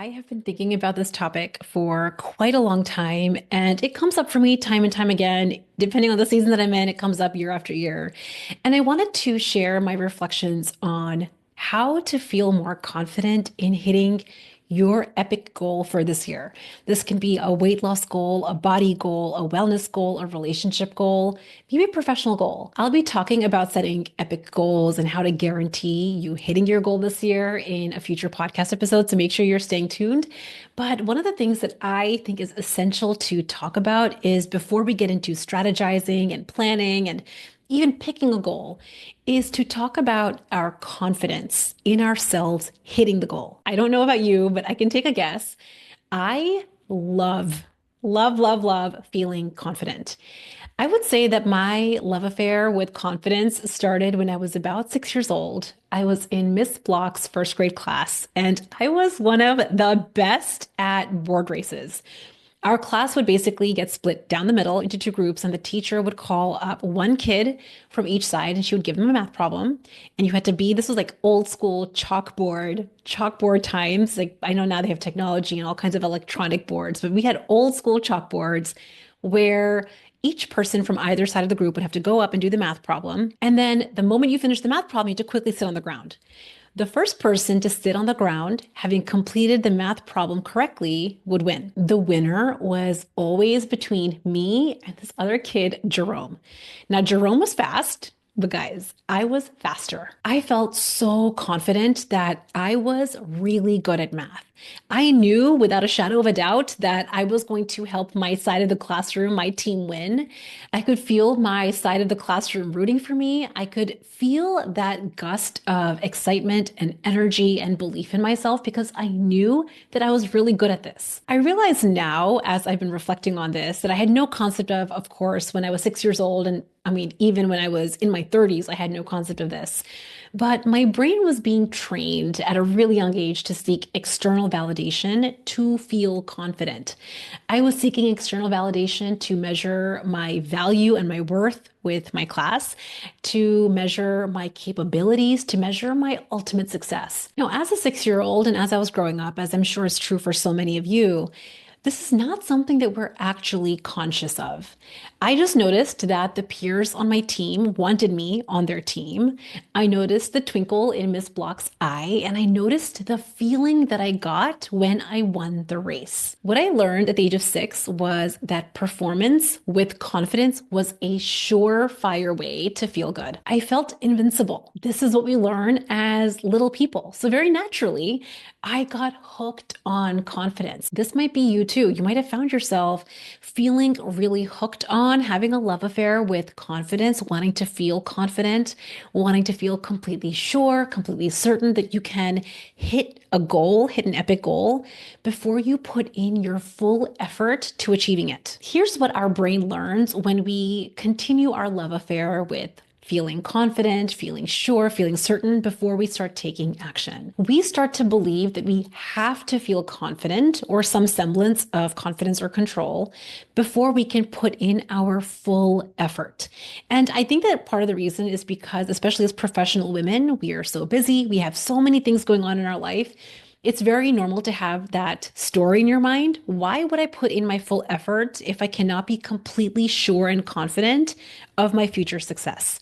I have been thinking about this topic for quite a long time, and it comes up for me time and time again. Depending on the season that I'm in, it comes up year after year. And I wanted to share my reflections on how to feel more confident in hitting your epic goal for this year. This can be a weight loss goal, a body goal, a wellness goal, a relationship goal, maybe a professional goal. I'll be talking about setting epic goals and how to guarantee you hitting your goal this year in a future podcast episode. So make sure you're staying tuned. But one of the things that I think is essential to talk about is before we get into strategizing and planning and even picking a goal, is to talk about our confidence in ourselves hitting the goal. I don't know about you, but I can take a guess. I love feeling confident. I would say that my love affair with confidence started when I was about 6 years old. I was in Miss Block's first grade class, and I was one of the best at board races. Our class would basically get split down the middle into two groups, and the teacher would call up one kid from each side and she would give them a math problem. And you had to be, this was like old school chalkboard times. Like I know now they have technology and all kinds of electronic boards, but we had old school chalkboards where each person from either side of the group would have to go up and do the math problem. And then the moment you finish the math problem, you had to quickly sit on the ground. The first person to sit on the ground, having completed the math problem correctly, would win. The winner was always between me and this other kid, Jerome. Now, Jerome was fast, but guys, I was faster. I felt so confident that I was really good at math. I knew without a shadow of a doubt that I was going to help my side of the classroom, my team win. I could feel my side of the classroom rooting for me. I could feel that gust of excitement and energy and belief in myself because I knew that I was really good at this. I realize now, as I've been reflecting on this, that I had no concept of course, when I was 6 years old, and I mean, even when I was in my 30s, I had no concept of this. But my brain was being trained at a really young age to seek external validation to feel confident. I was seeking external validation to measure my value and my worth with my class, to measure my capabilities, to measure my ultimate success. Now, as a 6 year old and as I was growing up, as I'm sure is true for so many of you, this is not something that we're actually conscious of. I just noticed that the peers on my team wanted me on their team. I noticed the twinkle in Miss Block's eye, and I noticed the feeling that I got when I won the race. What I learned at the age of 6 was that performance with confidence was a surefire way to feel good. I felt invincible. This is what we learn as little people. So very naturally, I got hooked on confidence. This might be you too. You might have found yourself feeling really hooked on having a love affair with confidence, wanting to feel confident, wanting to feel completely sure, completely certain that you can hit a goal, hit an epic goal before you put in your full effort to achieving it. Here's what our brain learns when we continue our love affair with feeling confident, feeling sure, feeling certain before we start taking action. We start to believe that we have to feel confident or some semblance of confidence or control before we can put in our full effort. And I think that part of the reason is because, especially as professional women, we are so busy, we have so many things going on in our life. It's very normal to have that story in your mind. Why would I put in my full effort if I cannot be completely sure and confident of my future success?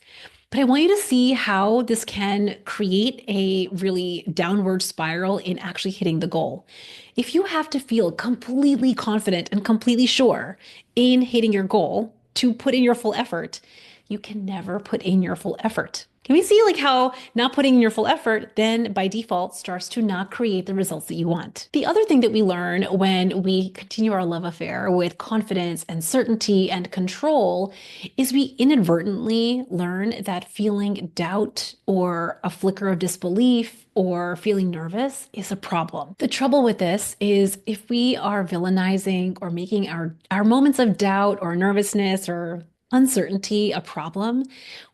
But I want you to see how this can create a really downward spiral in actually hitting the goal. If you have to feel completely confident and completely sure in hitting your goal to put in your full effort, you can never put in your full effort. Can we see like how not putting in your full effort then by default starts to not create the results that you want? The other thing that we learn when we continue our love affair with confidence and certainty and control is we inadvertently learn that feeling doubt or a flicker of disbelief or feeling nervous is a problem. The trouble with this is if we are villainizing or making our moments of doubt or nervousness or uncertainty a problem,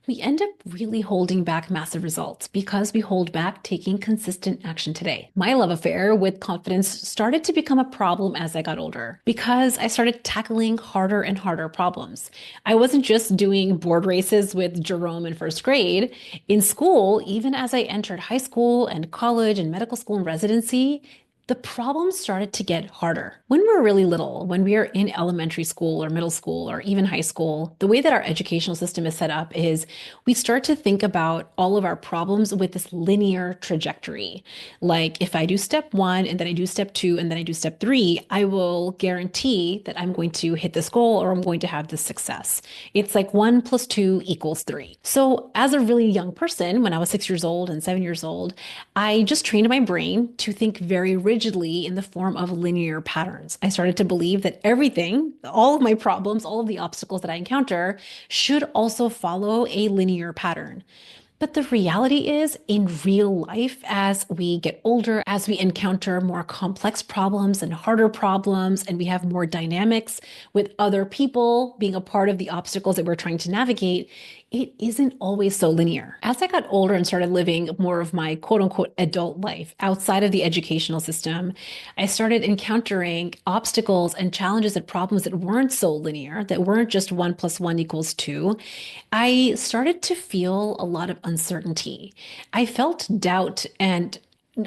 we end up really holding back massive results because we hold back taking consistent action today. My love affair with confidence started to become a problem as I got older because I started tackling harder and harder problems. I wasn't just doing board races with Jerome in first grade. In school, even as I entered high school and college and medical school and residency, the problems started to get harder. When we were really little, when we are in elementary school or middle school or even high school, the way that our educational system is set up is we start to think about all of our problems with this linear trajectory. Like if I do step one and then I do step two and then I do step three, I will guarantee that I'm going to hit this goal or I'm going to have this success. It's like one plus two equals three. So as a really young person, when I was 6 years old and 7 years old, I just trained my brain to think very rigidly in the form of linear patterns. I started to believe that everything, all of my problems, all of the obstacles that I encounter should also follow a linear pattern. But the reality is, in real life, as we get older, as we encounter more complex problems and harder problems, and we have more dynamics with other people being a part of the obstacles that we're trying to navigate, it isn't always so linear. As I got older and started living more of my quote unquote adult life outside of the educational system, I started encountering obstacles and challenges and problems that weren't so linear, that weren't just one plus one equals two. I started to feel a lot of uncertainty. I felt doubt and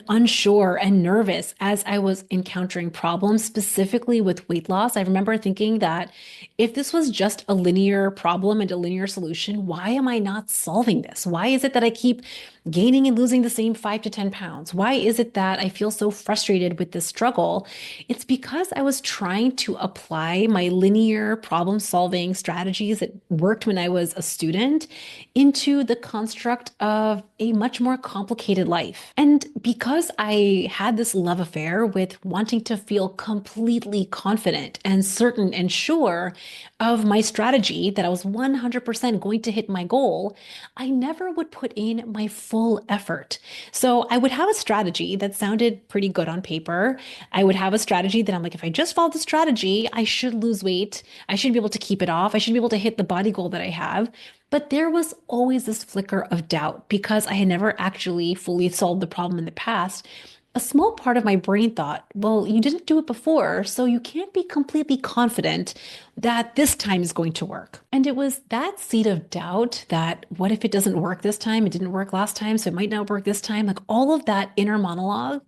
unsure and nervous as I was encountering problems, specifically with weight loss. I remember thinking that if this was just a linear problem and a linear solution, why am I not solving this? Why is it that I keep gaining and losing the same 5 to 10 pounds? Why is it that I feel so frustrated with this struggle? It's because I was trying to apply my linear problem solving strategies that worked when I was a student into the construct of a much more complicated life. And because I had this love affair with wanting to feel completely confident and certain and sure of my strategy that I was 100% going to hit my goal, I never would put in my full effort. So I would have a strategy that sounded pretty good on paper. I would have a strategy that I'm like, if I just follow the strategy, I should lose weight. I should be able to keep it off. I should be able to hit the body goal that I have. But there was always this flicker of doubt because I had never actually fully solved the problem in the past. A small part of my brain thought, well, you didn't do it before, so you can't be completely confident that this time is going to work. And it was that seed of doubt that what if it doesn't work this time? It didn't work last time, so it might not work this time. Like all of that inner monologue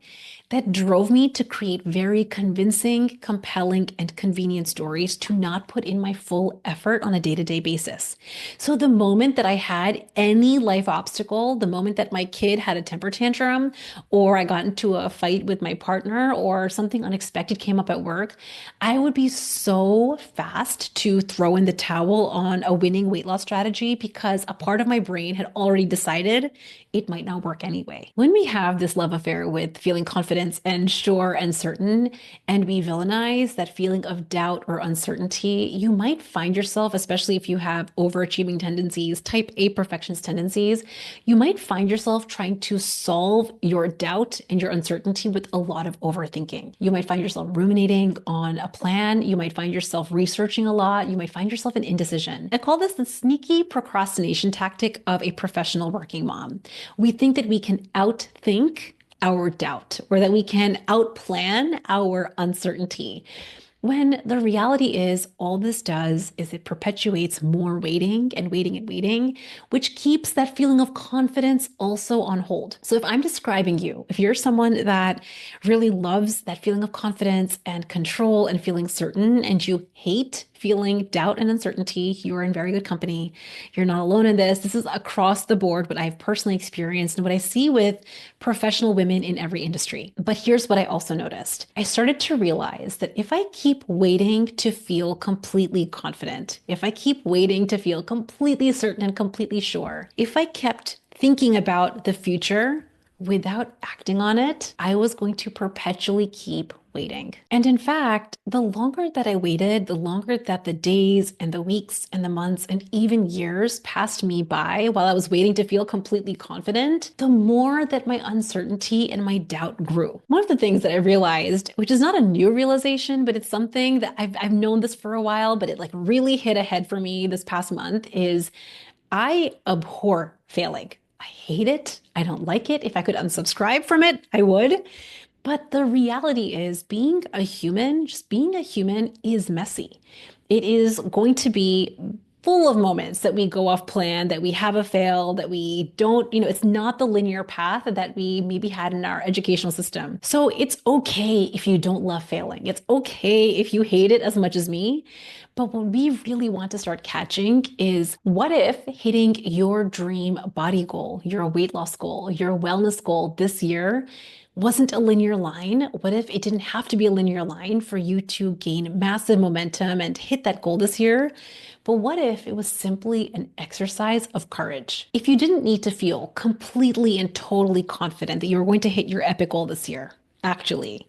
that drove me to create very convincing, compelling, and convenient stories to not put in my full effort on a day-to-day basis. So the moment that I had any life obstacle, the moment that my kid had a temper tantrum, or I got into a fight with my partner, or something unexpected came up at work, I would be so fast to throw in the towel on a winning weight loss strategy because a part of my brain had already decided it might not work anyway. When we have this love affair with feeling confident and sure and certain, and we villainize that feeling of doubt or uncertainty, you might find yourself, especially if you have overachieving tendencies, type A perfectionist tendencies, you might find yourself trying to solve your doubt and your uncertainty with a lot of overthinking. You might find yourself ruminating on a plan. You might find yourself researching a lot. You might find yourself in indecision. I call this the sneaky procrastination tactic of a professional working mom. We think that we can outthink our doubt or that we can outplan our uncertainty. When the reality is, all this does is it perpetuates more waiting and waiting and waiting, which keeps that feeling of confidence also on hold. So, if I'm describing you, if you're someone that really loves that feeling of confidence and control and feeling certain, and you hate feeling doubt and uncertainty, you are in very good company. You're not alone in this. This is across the board what I've personally experienced and what I see with professional women in every industry. But here's what I also noticed. I started to realize that if I keep waiting to feel completely confident, if I keep waiting to feel completely certain and completely sure, if I kept thinking about the future without acting on it, I was going to perpetually keep waiting. And in fact, the longer that I waited, the longer that the days and the weeks and the months and even years passed me by while I was waiting to feel completely confident, the more that my uncertainty and my doubt grew. One of the things that I realized, which is not a new realization, but it's something that I've known this for a while, but it like really hit ahead for me this past month, is I abhor failing. I hate it. I don't like it. If I could unsubscribe from it, I would. But the reality is, being a human, just being a human is messy. It is going to be full of moments that we go off plan, that we have a fail, that we don't, it's not the linear path that we maybe had in our educational system. So it's okay if you don't love failing. It's okay if you hate it as much as me. But what we really want to start catching is, what if hitting your dream body goal, your weight loss goal, your wellness goal this year wasn't a linear line? What if it didn't have to be a linear line for you to gain massive momentum and hit that goal this year? But what if it was simply an exercise of courage? If you didn't need to feel completely and totally confident that you were going to hit your epic goal this year, actually,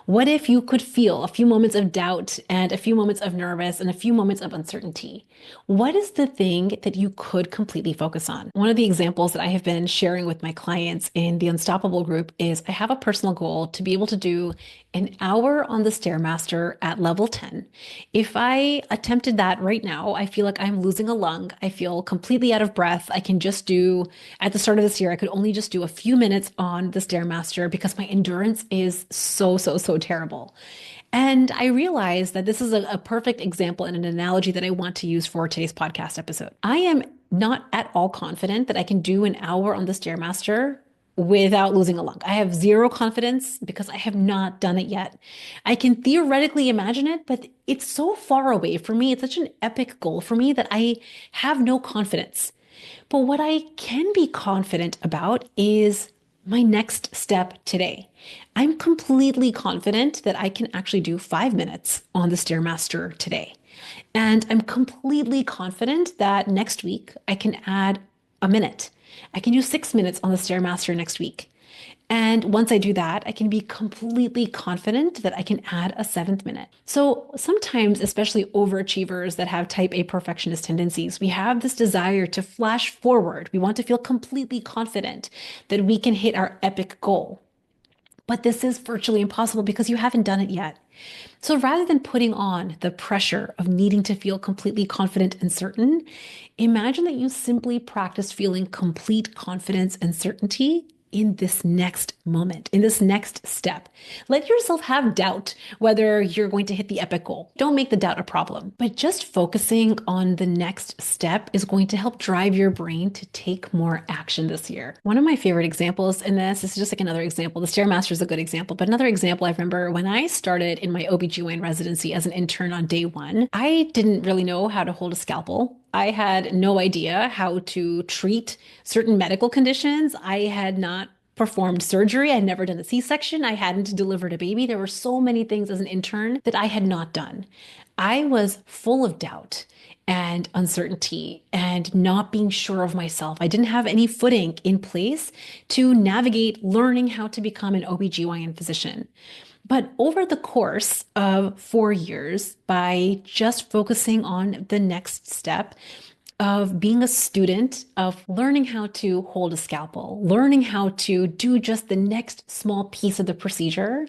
what if you could feel a few moments of doubt and a few moments of nervous and a few moments of uncertainty? What is the thing that you could completely focus on? One of the examples that I have been sharing with my clients in the Unstoppable group is, I have a personal goal to be able to do an hour on the Stairmaster at level 10. If I attempted that right now, I feel like I'm losing a lung. I feel completely out of breath. I can just do, at the start of this year, I could only just do a few minutes on the Stairmaster because my endurance is so terrible. And I realized that this is a perfect example and an analogy that I want to use for today's podcast episode. I am not at all confident that I can do an hour on the Stairmaster without losing a lung. I have zero confidence because I have not done it yet. I can theoretically imagine it, but it's so far away from me. It's such an epic goal for me that I have no confidence. But what I can be confident about is my next step today. I'm completely confident that I can actually do 5 minutes on the Stairmaster today. And I'm completely confident that next week I can add a minute. I can do 6 minutes on the Stairmaster next week. And once I do that, I can be completely confident that I can add a seventh minute. So sometimes, especially overachievers that have type A perfectionist tendencies, we have this desire to flash forward. We want to feel completely confident that we can hit our epic goal. But this is virtually impossible because you haven't done it yet. So rather than putting on the pressure of needing to feel completely confident and certain, imagine that you simply practice feeling complete confidence and certainty in this next moment, in this next step. Let yourself have doubt whether you're going to hit the epic goal. Don't make the doubt a problem, but just focusing on the next step is going to help drive your brain to take more action this year. One of my favorite examples in this is just like another example. The Stairmaster is a good example, but another example, I remember when I started in my OBGYN residency as an intern on day one, I didn't really know how to hold a scalpel. I had no idea how to treat certain medical conditions. I had not performed surgery. I had never done a C-section. I hadn't delivered a baby. There were so many things as an intern that I had not done. I was full of doubt and uncertainty and not being sure of myself. I didn't have any footing in place to navigate learning how to become an OBGYN physician. But over the course of 4 years, by just focusing on the next step of being a student, of learning how to hold a scalpel, learning how to do just the next small piece of the procedure,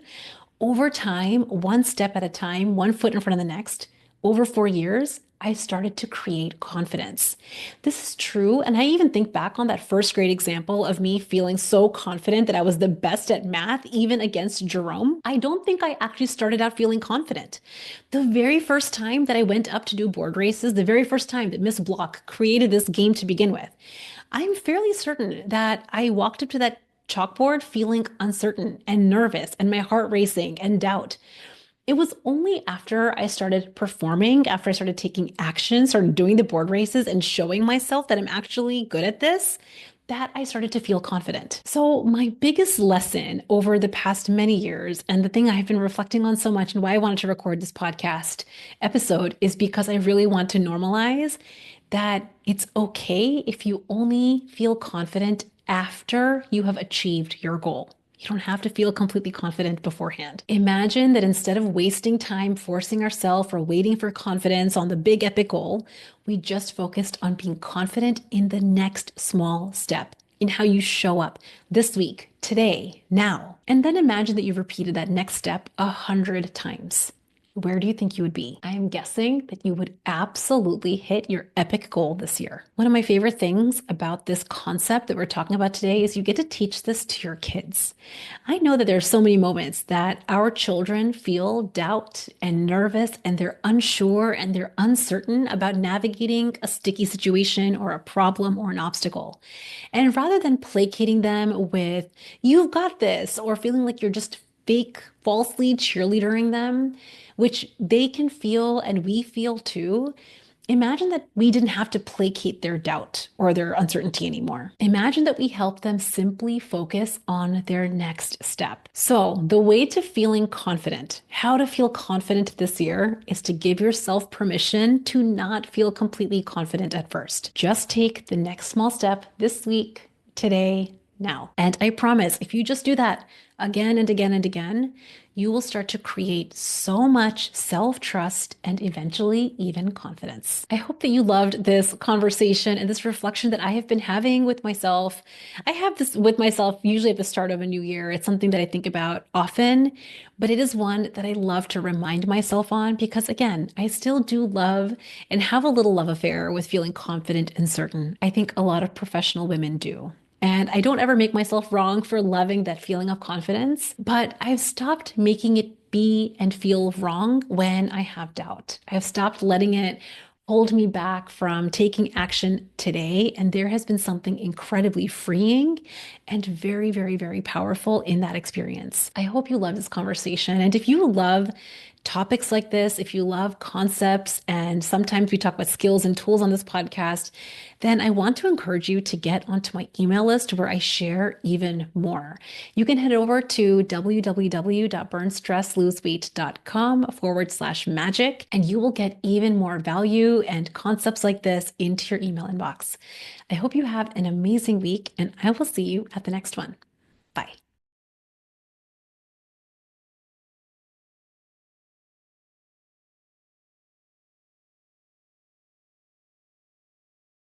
over time, one step at a time, one foot in front of the next, over 4 years, I started to create confidence. This is true. And I even think back on that first grade example of me feeling so confident that I was the best at math, even against Jerome. I don't think I actually started out feeling confident. The very first time that I went up to do board races, the very first time that Miss Block created this game to begin with, I'm fairly certain that I walked up to that chalkboard feeling uncertain and nervous and my heart racing and doubt. It was only after I started performing, after I started taking action, started doing the board races and showing myself that I'm actually good at this, that I started to feel confident. So my biggest lesson over the past many years, and the thing I've been reflecting on so much and why I wanted to record this podcast episode, is because I really want to normalize that it's okay if you only feel confident after you have achieved your goal. You don't have to feel completely confident beforehand. Imagine that instead of wasting time forcing ourselves or waiting for confidence on the big epic goal, we just focused on being confident in the next small step, in how you show up this week, today, now. And then imagine that you've repeated that next step 100 times. where do you think you would be? I am guessing that you would absolutely hit your epic goal this year. One of my favorite things about this concept that we're talking about today is you get to teach this to your kids. I know that there's so many moments that our children feel doubt and nervous and they're unsure and they're uncertain about navigating a sticky situation or a problem or an obstacle. And rather than placating them with, you've got this, or feeling like you're just fake, falsely cheerleadering them, which they can feel and we feel too. Imagine that we didn't have to placate their doubt or their uncertainty anymore. Imagine that we help them simply focus on their next step. So, the way to feeling confident, how to feel confident this year, is to give yourself permission to not feel completely confident at first. Just take the next small step this week, today, now. And I promise, if you just do that again and again and again, you will start to create so much self-trust and eventually even confidence. I hope that you loved this conversation and this reflection that I have been having with myself. I have this with myself usually at the start of a new year. It's something that I think about often, but it is one that I love to remind myself on because, again, I still do love and have a little love affair with feeling confident and certain. I think a lot of professional women do. And I don't ever make myself wrong for loving that feeling of confidence, but I've stopped making it be and feel wrong when I have doubt. I've stopped letting it hold me back from taking action today. And there has been something incredibly freeing and very, very, very powerful in that experience. I hope you love this conversation. And if you love topics like this, if you love concepts, and sometimes we talk about skills and tools on this podcast, then I want to encourage you to get onto my email list where I share even more. You can head over to www.burnstressloseweight.com/magic, and you will get even more value and concepts like this into your email inbox. I hope you have an amazing week, and I will see you at the next one. Bye.